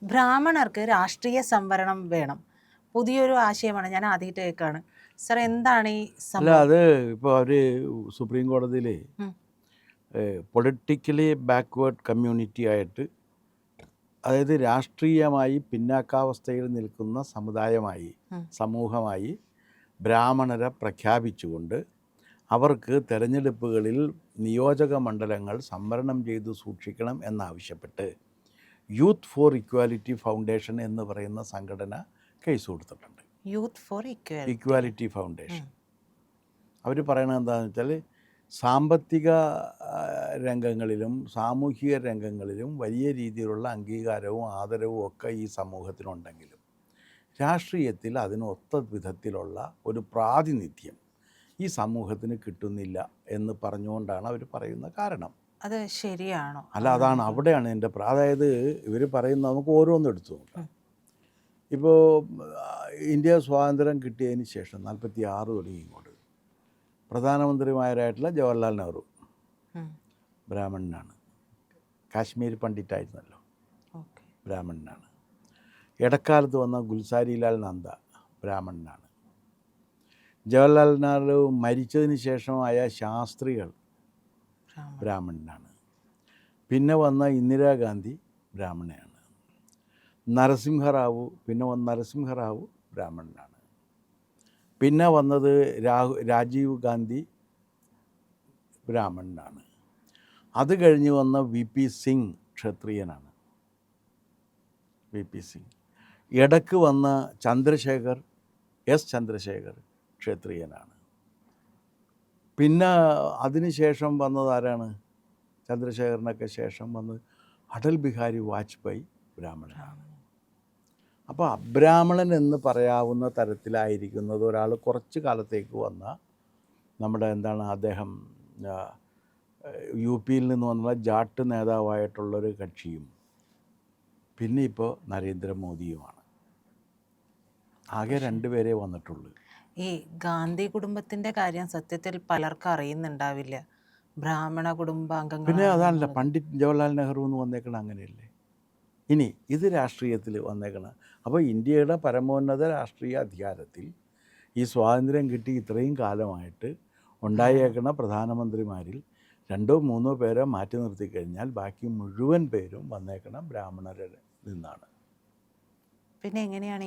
ബ്രാഹ്മണർക്ക് രാഷ്ട്രീയ സംവരണം വേണം. പുതിയൊരു ആശയമാണ്. ഞാൻ ആദ്യമായിട്ട് കേൾക്കാണ്. സർ, എന്താണ് ഈ അല്ല, സംഭവം? അത് ഇപ്പോൾ അവർ സുപ്രീം കോടതിയിൽ ഉം. പൊളിറ്റിക്കലി ബാക്ക്വേർഡ് കമ്മ്യൂണിറ്റി ആയിട്ട്, അതായത് രാഷ്ട്രീയമായി പിന്നാക്കാവസ്ഥയിൽ നിൽക്കുന്ന സമുദായമായി, സമൂഹമായി ബ്രാഹ്മണരെ പ്രഖ്യാപിച്ചുകൊണ്ട് അവർക്ക് തെരഞ്ഞെടുപ്പുകളിൽ നിയോജക മണ്ഡലങ്ങൾ സംവരണം ചെയ്തു സൂക്ഷിക്കണം എന്നാവശ്യപ്പെട്ട് യൂത്ത് ഫോർ ഇക്വാലിറ്റി ഫൗണ്ടേഷൻ എന്ന് പറയുന്ന സംഘടന കേസ് കൊടുത്തിട്ടുണ്ട്. യൂത്ത് ഫോർ ഇക്വാലിറ്റി ഫൗണ്ടേഷൻ അവർ പറയണത് എന്താണെന്ന് വെച്ചാൽ, സാമ്പത്തിക രംഗങ്ങളിലും സാമൂഹിക രംഗങ്ങളിലും വലിയ രീതിയിലുള്ള അംഗീകാരവും ആദരവും ഒക്കെ ഈ സമൂഹത്തിനുണ്ടെങ്കിലും രാഷ്ട്രീയത്തിൽ അതിന് ഒത്ത വിധത്തിലുള്ള ഒരു പ്രാതിനിധ്യം ഈ സമൂഹത്തിന് കിട്ടുന്നില്ല എന്ന് പറഞ്ഞുകൊണ്ടാണ് അവർ പറയുന്ന കാരണം. അത് ശരിയാണോ? അല്ല, അതാണ് അവിടെയാണ് എൻ്റെ അതായത് ഇവർ പറയുന്നത്. നമുക്ക് ഓരോന്നും എടുത്തു നോക്കാം. ഇപ്പോൾ ഇന്ത്യ സ്വാതന്ത്ര്യം കിട്ടിയതിന് ശേഷം 46 തുടങ്ങി ഇങ്ങോട്ട് പ്രധാനമന്ത്രിമാരായിട്ടുള്ള ജവഹർലാൽ നെഹ്റു ബ്രാഹ്മണനാണ്. കാശ്മീർ പണ്ഡിറ്റായിരുന്നല്ലോ, ബ്രാഹ്മണനാണ്. ഇടക്കാലത്ത് വന്ന ഗുൽസാരിലാൽ നന്ദ ബ്രാഹ്മണനാണ്. ജവഹർലാൽ നെഹ്റു മരിച്ചതിന് ശേഷമായ ശാസ്ത്രികൾ ബ്രാഹ്മണനാണ്. പിന്നെ വന്ന ഇന്ദിരാഗാന്ധി ബ്രാഹ്മണയാണ്. നരസിംഹറാവു ബ്രാഹ്മണനാണ്. പിന്നെ വന്നത് രാജീവ് ഗാന്ധി ബ്രാഹ്മണനാണ്. അത് കഴിഞ്ഞ് വന്ന വി പി സിംഗ് ക്ഷത്രിയനാണ്. ഇടക്ക് വന്ന എസ് ചന്ദ്രശേഖർ ക്ഷത്രിയനാണ്. പിന്നെ അതിനുശേഷം വന്നത് ആരാണ്? ചന്ദ്രശേഖരനൊക്കെ ശേഷം വന്നത് അടൽ ബിഹാരി വാജ്പേയി ബ്രാഹ്മണനാണ്. അപ്പോൾ അബ്രാഹ്മണൻ എന്ന് പറയാവുന്ന തരത്തിലായിരിക്കുന്നത് ഒരാൾ കുറച്ച് കാലത്തേക്ക് വന്ന നമ്മുടെ അദ്ദേഹം യു പിയിൽ നിന്ന് വന്ന ജാട്ട് നേതാവായിട്ടുള്ളൊരു കക്ഷിയും പിന്നെ ഇപ്പോൾ നരേന്ദ്രമോദിയുമാണ്. ആകെ 2 പേരേ വന്നിട്ടുള്ളൂ. ഈ ഗാന്ധി കുടുംബത്തിന്റെ കാര്യം സത്യത്തിൽ പലർക്കും അറിയുന്നുണ്ടാവില്ല. ബ്രാഹ്മണ കുടുംബാംഗങ്ങൾ. പിന്നെ അതാണല്ലോ പണ്ഡിറ്റ് ജവഹർലാൽ നെഹ്റു എന്ന് വന്നേക്കണം, അങ്ങനെയല്ലേ? ഇനി ഇത് രാഷ്ട്രീയത്തിൽ വന്നേക്കണം. അപ്പോൾ ഇന്ത്യയുടെ പരമോന്നത രാഷ്ട്രീയ അധികാരത്തിൽ ഈ സ്വാതന്ത്ര്യം കിട്ടി ഇത്രയും കാലമായിട്ട് ഉണ്ടായേക്കണ പ്രധാനമന്ത്രിമാരിൽ 2-3 പേരെ മാറ്റി നിർത്തി കഴിഞ്ഞാൽ ബാക്കി മുഴുവൻ പേരും വന്നേക്കണം ബ്രാഹ്മണരിൽ നിന്നാണ്. പിന്നെ എങ്ങനെയാണ്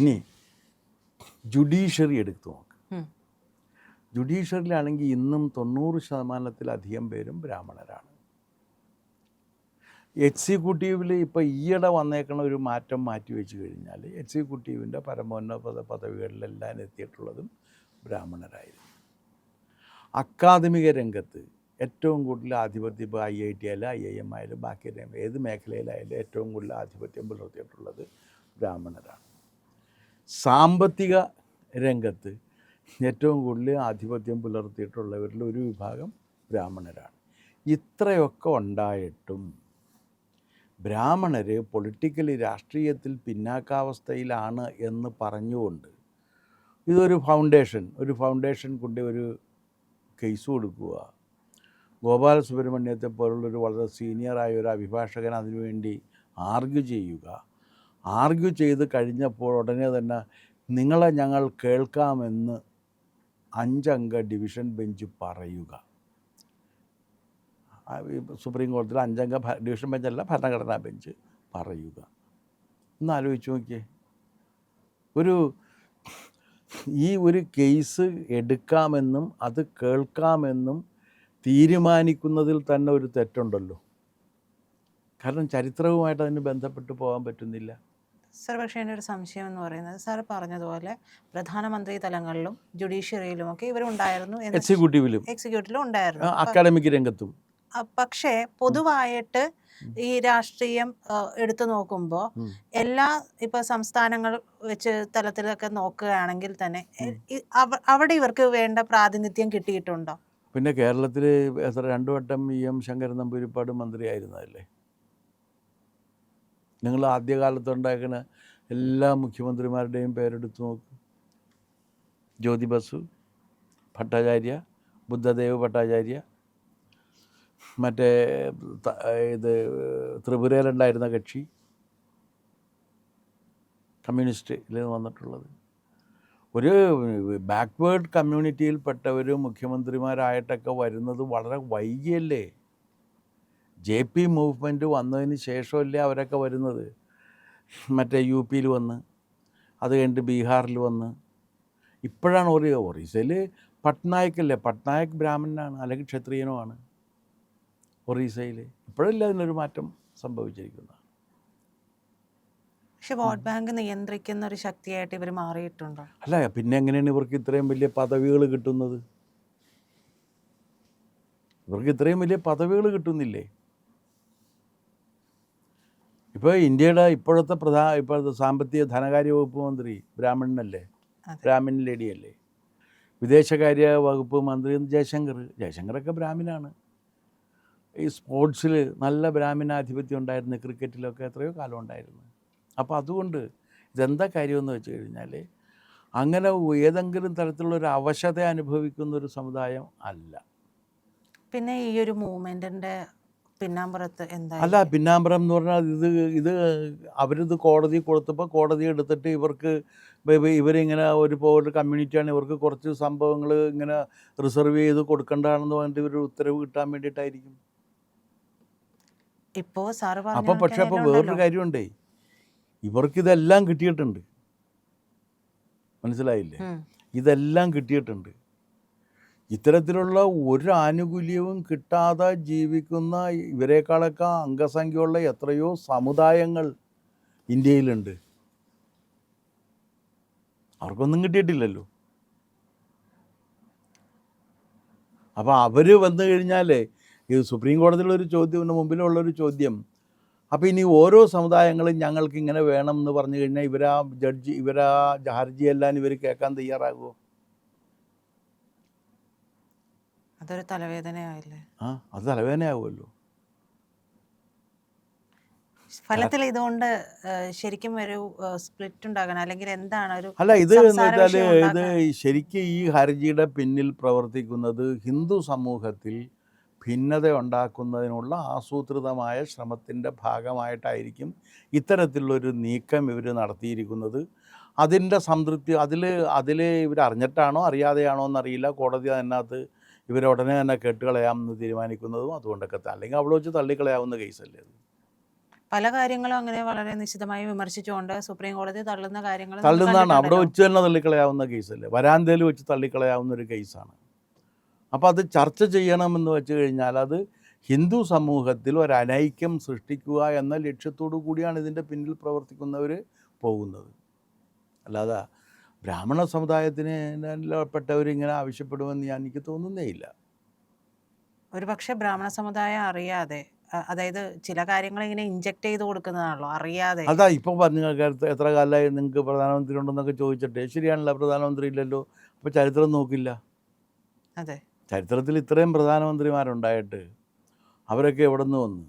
ഇനി ജുഡീഷ്യറി എടുത്തു നോക്ക്. ജുഡീഷ്യറിയിലാണെങ്കിൽ ഇന്നും 90% പേരും ബ്രാഹ്മണരാണ്. എക്സിക്യൂട്ടീവിൽ ഇപ്പോൾ ഈയിടെ വന്നേക്കണ ഒരു മാറ്റം മാറ്റി വെച്ച് കഴിഞ്ഞാൽ എക്സിക്യൂട്ടീവിൻ്റെ പരമോന്നത പദവികളിലെല്ലാം എത്തിയിട്ടുള്ളതും ബ്രാഹ്മണരായിരുന്നു. അക്കാദമിക രംഗത്ത് ഏറ്റവും കൂടുതൽ ആധിപത്യം, ഇപ്പോൾ IIT ആയാലും IIM ആയാലും ബാക്കി ഏത് മേഖലയിലായാലും ഏറ്റവും കൂടുതൽ ആധിപത്യം പുലർത്തിയിട്ടുള്ളത് ബ്രാഹ്മണരാണ്. സാമ്പത്തിക രംഗത്ത് ഏറ്റവും കൂടുതൽ ആധിപത്യം പുലർത്തിയിട്ടുള്ളവരിൽ ഒരു വിഭാഗം ബ്രാഹ്മണരാണ്. ഇത്രയൊക്കെ ഉണ്ടായിട്ടും ബ്രാഹ്മണർ പൊളിറ്റിക്കലി രാഷ്ട്രീയത്തിൽ പിന്നാക്കാവസ്ഥയിലാണ് എന്ന് പറഞ്ഞുകൊണ്ട് ഇതൊരു ഫൗണ്ടേഷൻ കൊണ്ട് ഒരു കേസ് കൊടുക്കുക. ഗോപാല സുബ്രഹ്മണ്യത്തെ പോലുള്ളൊരു വളരെ സീനിയറായ ഒരു അഭിഭാഷകൻ അതിനുവേണ്ടി ആർഗ്യൂ ചെയ്ത് കഴിഞ്ഞപ്പോൾ ഉടനെ തന്നെ നിങ്ങളെ ഞങ്ങൾ കേൾക്കാമെന്ന് 5 അംഗ ഡിവിഷൻ ബെഞ്ച് പറയുക. സുപ്രീം കോടതിയിൽ 5 അംഗ ഡിവിഷൻ ബെഞ്ചല്ല, ഭരണഘടനാ ബെഞ്ച് പറയുക. ഒന്ന് ആലോചിച്ച് നോക്കിയേ. ഒരു കേസ് എടുക്കാമെന്നും അത് കേൾക്കാമെന്നും തീരുമാനിക്കുന്നതിൽ തന്നെ ഒരു തെറ്റുണ്ടല്ലോ. കാരണം ചരിത്രവുമായിട്ട് അതിന് ബന്ധപ്പെട്ട് പോകാൻ പറ്റുന്നില്ല. സർ, പക്ഷേ എൻ്റെ ഒരു സംശയം എന്ന് പറയുന്നത്, സാർ പറഞ്ഞതുപോലെ പ്രധാനമന്ത്രി തലങ്ങളിലും ജുഡീഷ്യറിയിലുമൊക്കെ ഇവരുണ്ടായിരുന്നു, എക്സിക്യൂട്ടീവിലും ഉണ്ടായിരുന്നു, അക്കാഡമിക് രംഗത്തും. പക്ഷേ പൊതുവായിട്ട് ഈ രാഷ്ട്രീയം എടുത്തു നോക്കുമ്പോൾ ഇപ്പോൾ സംസ്ഥാനങ്ങൾ വെച്ച് തലത്തിലൊക്കെ നോക്കുകയാണെങ്കിൽ തന്നെ അവിടെ ഇവർക്ക് വേണ്ട പ്രാതിനിധ്യം കിട്ടിയിട്ടുണ്ടോ? പിന്നെ കേരളത്തിൽ 2 വട്ടം EM ശങ്കരൻ നമ്പൂതിരിപ്പാട് മന്ത്രിയായിരുന്നതല്ലേ. നിങ്ങൾ ആദ്യകാലത്ത് ഉണ്ടാക്കുന്ന എല്ലാ മുഖ്യമന്ത്രിമാരുടെയും പേരെടുത്ത് നോക്ക്. ജ്യോതി ബസു, ഭട്ടാചാര്യ, ബുദ്ധദേവ് ഭട്ടാചാര്യ, മറ്റേ ത്രിപുരയിലുണ്ടായിരുന്ന കക്ഷി, കമ്മ്യൂണിസ്റ്റിൽ വന്നിട്ടുള്ളത്. ഒരു ബാക്ക്വേർഡ് കമ്മ്യൂണിറ്റിയിൽപ്പെട്ടവർ മുഖ്യമന്ത്രിമാരായിട്ടൊക്കെ വരുന്നത് വളരെ വൈകിയല്ലേ. JP മൂവ്മെൻറ്റ് വന്നതിന് ശേഷമല്ലേ അവരൊക്കെ വരുന്നത്. മറ്റേ UP-യിൽ വന്ന്, അത് കഴിഞ്ഞിട്ട് ബീഹാറിൽ വന്ന്, ഇപ്പോഴാണ് ഒറീസയിൽ പട്നായക്കല്ലേ. പട്നായക് ബ്രാഹ്മണനാണ് അല്ലെങ്കിൽ ക്ഷത്രിയനോ ആണ് ഒറീസയിൽ. ഇപ്പോഴല്ലേ അതിനൊരു മാറ്റം സംഭവിച്ചിരിക്കുന്നത്. പക്ഷെ വോട്ട് ബാങ്ക് നിയന്ത്രിക്കുന്ന ഒരു ശക്തിയായിട്ട് ഇവർ മാറിയിട്ടുണ്ടോ? അല്ല, പിന്നെ എങ്ങനെയാണ് ഇവർക്ക് ഇത്രയും വലിയ പദവികൾ കിട്ടുന്നത്? ഇവർക്ക് ഇത്രയും വലിയ പദവികൾ കിട്ടുന്നില്ലേ? ഇപ്പോൾ ഇന്ത്യയുടെ ഇപ്പോഴത്തെ സാമ്പത്തിക ധനകാര്യ വകുപ്പ് മന്ത്രി ബ്രാഹ്മണനല്ലേ, ബ്രാഹ്മൺ ലേഡിയല്ലേ. വിദേശകാര്യ വകുപ്പ് മന്ത്രി ജയശങ്കറൊക്കെ ബ്രാഹ്മണനാണ്. ഈ സ്പോർട്സിൽ നല്ല ബ്രാഹ്മണാധിപത്യം ഉണ്ടായിരുന്നു, ക്രിക്കറ്റിലൊക്കെ എത്രയോ കാലം ഉണ്ടായിരുന്നു. അപ്പോൾ അതുകൊണ്ട് ഇതെന്താ കാര്യമെന്ന് വെച്ച് കഴിഞ്ഞാൽ അങ്ങനെ ഏതെങ്കിലും തരത്തിലുള്ളൊരു അവശത അനുഭവിക്കുന്ന ഒരു സമുദായം അല്ല. പിന്നെ ഈ ഒരു മൂവ്മെൻറ്റിൻ്റെ പിന്നാമ്പുറത്ത് എന്താ? അല്ല, പിന്നാമ്പുറം എന്ന് പറഞ്ഞാൽ ഇത് അവരിത് കോടതി കൊടുത്തപ്പോൾ കോടതി എടുത്തിട്ട് ഇവരിങ്ങനെ ഒരു കമ്മ്യൂണിറ്റിയാണ്, ഇവർക്ക് കുറച്ച് സംഭവങ്ങൾ ഇങ്ങനെ റിസർവ് ചെയ്ത് കൊടുക്കേണ്ടതാണെന്ന് പറഞ്ഞിട്ട് ഇവർ ഉത്തരവ് കിട്ടാൻ വേണ്ടിയിട്ടായിരിക്കും. ഇപ്പോൾ സാറ് പക്ഷെ അപ്പോൾ വേറൊരു കാര്യമുണ്ടേ, ഇവർക്കിതെല്ലാം കിട്ടിയിട്ടുണ്ട്. മനസ്സിലായില്ലേ? ഇതെല്ലാം കിട്ടിയിട്ടുണ്ട്. ഇത്തരത്തിലുള്ള ഒരു ആനുകൂല്യവും കിട്ടാതെ ജീവിക്കുന്ന ഇവരെക്കാളൊക്കെ അംഗസംഖ്യയുള്ള എത്രയോ സമുദായങ്ങൾ ഇന്ത്യയിലുണ്ട്. അവർക്കൊന്നും കിട്ടിയിട്ടില്ലല്ലോ. അപ്പോൾ അവർ വന്നു കഴിഞ്ഞാൽ ഇത് സുപ്രീം കോടതിയിലൊരു ചോദ്യം, മുമ്പിലുള്ളൊരു ചോദ്യം, അപ്പോൾ ഇനി ഓരോ സമുദായങ്ങളും ഞങ്ങൾക്ക് ഇങ്ങനെ വേണം എന്ന് പറഞ്ഞു കഴിഞ്ഞാൽ ഇവരാ ഹർജിയെല്ലാം ഇവർ കേൾക്കാൻ തയ്യാറാകുമോ? അതൊരു തലവേദനയായില്ലേ? അത് തലവേദനയാവുമല്ലോ. ഫലത്തിൽ ഇതുകൊണ്ട് ശരിക്കും ഒരു സ്പ്ലിറ്റ് ഉണ്ടാകണം, അല്ലെങ്കിൽ എന്താണ് ഒരു ഇത് ശരിക്കും ഈ ഹർജിയുടെ പിന്നിൽ പ്രവർത്തിക്കുന്നത് ഹിന്ദു സമൂഹത്തിൽ ഭിന്നത ഉണ്ടാക്കുന്നതിനുള്ള ആസൂത്രിതമായ ശ്രമത്തിൻ്റെ ഭാഗമായിട്ടായിരിക്കും ഇത്തരത്തിലുള്ളൊരു നീക്കം ഇവർ നടത്തിയിരിക്കുന്നത്. അതിൻ്റെ സംതൃപ്തി അതിൽ ഇവർ അറിഞ്ഞിട്ടാണോ അറിയാതെയാണോ എന്നറിയില്ല. കോടതി അതിനകത്ത് ഇവരുടനെ തന്നെ കേട്ടുകളയാമെന്ന് തീരുമാനിക്കുന്നതും അതുകൊണ്ടൊക്കെ, അല്ലെങ്കിൽ അവിടെ വെച്ച് തള്ളിക്കളയാവുന്ന കേസല്ലേ അത്. പല കാര്യങ്ങളും അങ്ങനെ വളരെ നിശ്ചിതമായി വിമർശിച്ചുകൊണ്ട് സുപ്രീം കോടതി തള്ളുന്നതാണ്. അവിടെ വെച്ച് തന്നെ തള്ളിക്കളയാവുന്ന കേസല്ലേ, വരാന്തയിൽ വെച്ച് തള്ളിക്കളയാവുന്ന ഒരു കേസാണ്. അപ്പോൾ അത് ചർച്ച ചെയ്യണമെന്ന് വെച്ച് കഴിഞ്ഞാൽ അത് ഹിന്ദു സമൂഹത്തിൽ ഒരു അനൈക്യം സൃഷ്ടിക്കുക എന്ന ലക്ഷ്യത്തോടു കൂടിയാണ് ഇതിൻ്റെ പിന്നിൽ പ്രവർത്തിക്കുന്നവർ പോകുന്നത്. അല്ലാതെ ബ്രാഹ്മണ സമുദായത്തിന് പെട്ടവരിങ്ങനെ ആവശ്യപ്പെടുമെന്ന് എനിക്ക് തോന്നുന്നേ ഇല്ല. ഒരു പക്ഷേ ബ്രാഹ്മണ സമുദായം അറിയാതെ, അതായത് ചില കാര്യങ്ങൾ ഇങ്ങനെ ഇഞ്ചക്ട് ചെയ്ത് കൊടുക്കുന്നതാണല്ലോ അറിയാതെ. അതാ ഇപ്പം പറഞ്ഞു എത്ര കാലമായി നിങ്ങൾക്ക് പ്രധാനമന്ത്രി ഉണ്ടെന്നൊക്കെ ചോദിച്ചിട്ട്, ശരിയാണല്ലോ, പ്രധാനമന്ത്രി ഇല്ലല്ലോ. അപ്പോൾ ചരിത്രം നോക്കില്ല. അതെ, ചരിത്രത്തിൽ ഇത്രയും പ്രധാനമന്ത്രിമാരുണ്ടായിട്ട് അവരൊക്കെ എവിടെ നിന്ന് വന്നു?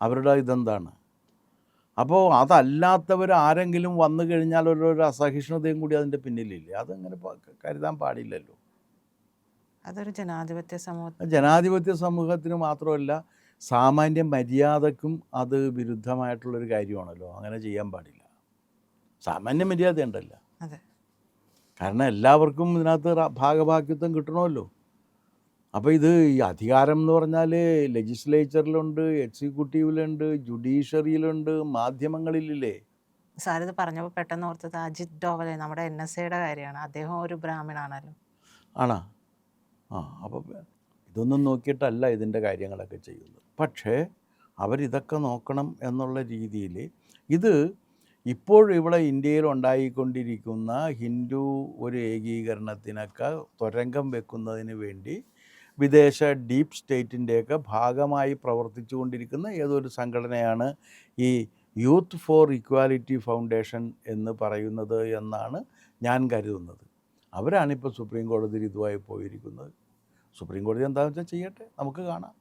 അവരുടെ ഇതെന്താണ്? അപ്പോൾ അതല്ലാത്തവർ ആരെങ്കിലും വന്നു കഴിഞ്ഞാൽ ഒരു അസഹിഷ്ണുതയും കൂടി അതിൻ്റെ പിന്നിലില്ലേ? അതങ്ങനെ കരുതാൻ പാടില്ലല്ലോ. അതൊരു ജനാധിപത്യ സമൂഹത്തിന് മാത്രമല്ല, സാമാന്യ മര്യാദക്കും അത് വിരുദ്ധമായിട്ടുള്ളൊരു കാര്യമാണല്ലോ. അങ്ങനെ ചെയ്യാൻ പാടില്ല. സാമാന്യ മര്യാദ ഉണ്ടല്ലോ. കാരണം എല്ലാവർക്കും ഇതിനകത്ത് ഭാഗഭാഗ്യത്വം കിട്ടണമല്ലോ. അപ്പോൾ ഈ അധികാരം എന്ന് പറഞ്ഞാൽ ലെജിസ്ലേച്ചറിലുണ്ട്, എക്സിക്യൂട്ടീവിലുണ്ട്, ജുഡീഷ്യറിയിലുണ്ട്, മാധ്യമങ്ങളിലില്ലേ. സാറിത് പറഞ്ഞപ്പോൾ പെട്ടെന്ന് ഓർത്തത് അജിത് ഡോവലെ, നമ്മുടെ NSAയുടെ കാര്യമാണ്. അദ്ദേഹം ഒരു ബ്രാഹ്മണാണല്ലോ. ആണോ? അപ്പോൾ ഇതൊന്നും നോക്കിയിട്ടല്ല ഇതിൻ്റെ കാര്യങ്ങളൊക്കെ ചെയ്യുന്നത്. പക്ഷേ അവരിതൊക്കെ നോക്കണം എന്നുള്ള രീതിയിൽ ഇത് ഇപ്പോഴിവിടെ ഇന്ത്യയിൽ ഉണ്ടായിക്കൊണ്ടിരിക്കുന്ന ഹിന്ദു ഒരു ഏകീകരണത്തിനൊക്കെ തുരങ്കം വെക്കുന്നതിന് വേണ്ടി വിദേശ ഡീപ്പ് സ്റ്റേറ്റിൻ്റെയൊക്കെ ഭാഗമായി പ്രവർത്തിച്ചു കൊണ്ടിരിക്കുന്ന ഏതൊരു സംഘടനയാണ് ഈ യൂത്ത് ഫോർ ഇക്വാലിറ്റി ഫൗണ്ടേഷൻ എന്ന് പറയുന്നത് എന്നാണ് ഞാൻ കരുതുന്നത്. അവരാണിപ്പോൾ സുപ്രീം കോടതിയിൽ ഇതുമായി പോയിരിക്കുന്നത്. സുപ്രീം കോടതി എന്താണെന്ന് വെച്ചാൽ ചെയ്യട്ടെ, നമുക്ക് കാണാം.